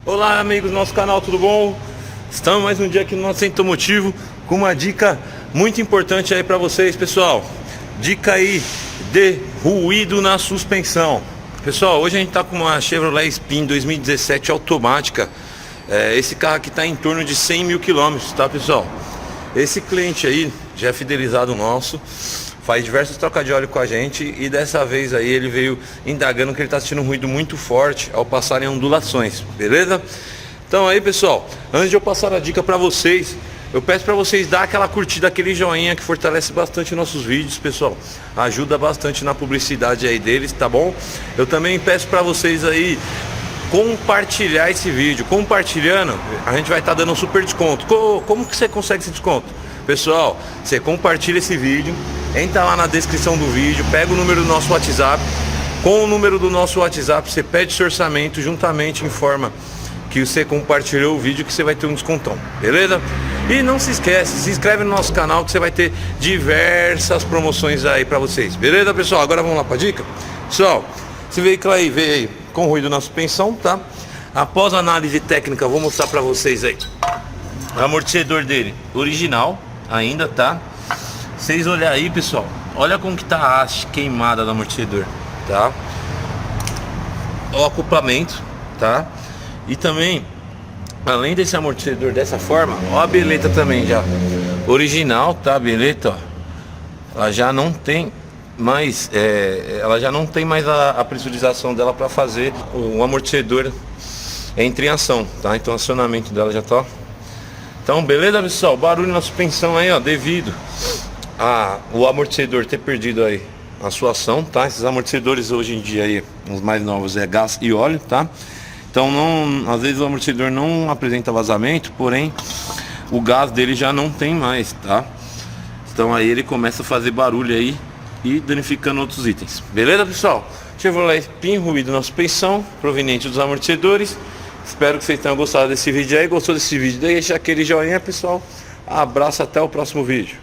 Olá amigos do nosso canal, tudo bom? Estamos mais um dia aqui no nosso Centro Automotivo com uma dica muito importante aí para vocês, pessoal. Dica aí de ruído na suspensão. Pessoal, hoje a gente tá com uma Chevrolet Spin 2017 automática. Esse carro aqui tá em torno de 100 mil quilômetros, tá, pessoal? Esse cliente aí já é fidelizado nosso, faz diversos trocas de óleo com a gente e dessa vez aí ele veio indagando que ele está sentindo um ruído muito forte ao passar em ondulações, beleza? Então aí, pessoal, antes de eu passar a dica para vocês, eu peço para vocês dar aquela curtida, aquele joinha que fortalece bastante nossos vídeos, pessoal. Ajuda bastante na publicidade aí deles, tá bom? Eu também peço para vocês aí compartilhar esse vídeo. Compartilhando, a gente vai estar dando um super desconto. Como que você consegue esse desconto? Pessoal, você compartilha esse vídeo, entra lá na descrição do vídeo, pega o número do nosso WhatsApp. Com o número do nosso WhatsApp, você pede seu orçamento, juntamente informa que você compartilhou o vídeo, que você vai ter um descontão, beleza? E não se esquece, se inscreve no nosso canal que você vai ter diversas promoções aí pra vocês, beleza, pessoal? Agora vamos lá pra dica. Pessoal, esse veículo aí veio aí com ruído na suspensão, tá? Após a análise técnica, vou mostrar pra vocês aí o amortecedor dele original ainda, tá? Vocês olhar aí, pessoal, olha como que tá a haste queimada do amortecedor, tá? O acoplamento, tá? E também, além desse amortecedor dessa forma, ó a beleta também já original, tá? Beleta, ó, ela já não tem mais a pressurização dela para fazer o amortecedor entre em ação, tá? Então o acionamento dela já tá. Então beleza, pessoal, barulho na suspensão aí, ó, devido o amortecedor ter perdido aí a sua ação, tá? Esses amortecedores hoje em dia aí, os mais novos, é gás e óleo, tá? Então não, às vezes o amortecedor não apresenta vazamento, porém o gás dele já não tem mais, tá? Então aí ele começa a fazer barulho aí e danificando outros itens, beleza, pessoal? Chevrolet Spin, ruído na suspensão proveniente dos amortecedores. Espero que vocês tenham gostado desse vídeo aí. Gostou desse vídeo? Deixa aquele joinha, pessoal. Abraço, até o próximo vídeo.